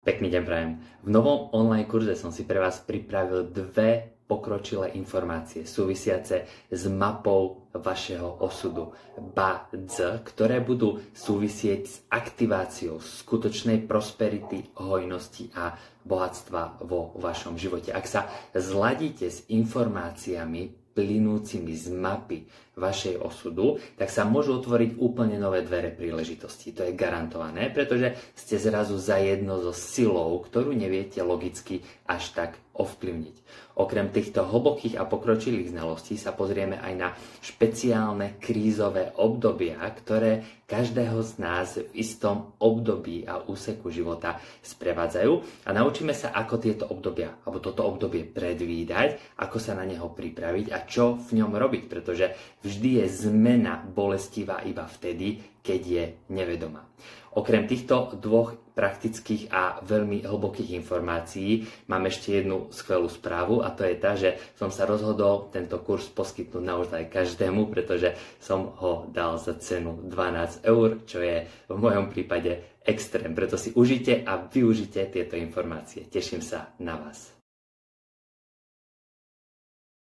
Pekný deň prajem. V novom online kurze som si pre vás pripravil dve pokročilé informácie súvisiace s mapou vašeho osudu, BADZ, ktoré budú súvisieť s aktiváciou skutočnej prosperity, hojnosti a bohatstva vo vašom živote. Ak sa zladíte s informáciami plynúcimi z mapy vašej osudu, tak sa môžu otvoriť úplne nové dvere príležitosti. To je garantované, pretože ste zrazu zajedno so silou, ktorú neviete logicky až tak ovplyvniť. Okrem týchto hlbokých a pokročilých znalostí sa pozrieme aj na špeciálne krízové obdobia, ktoré každého z nás v istom období a úseku života sprevádzajú a naučíme sa, ako tieto obdobia, alebo toto obdobie predvídať, ako sa na neho pripraviť a čo v ňom robiť, pretože vždy je zmena bolestivá iba vtedy, keď je nevedomá. Okrem týchto dvoch praktických a veľmi hlbokých informácií mám ešte jednu skvelú správu a to je tá, že som sa rozhodol tento kurz poskytnúť naozaj každému, pretože som ho dal za cenu 12 eur, čo je v mojom prípade extrém. Preto si užite a využite tieto informácie. Teším sa na vás.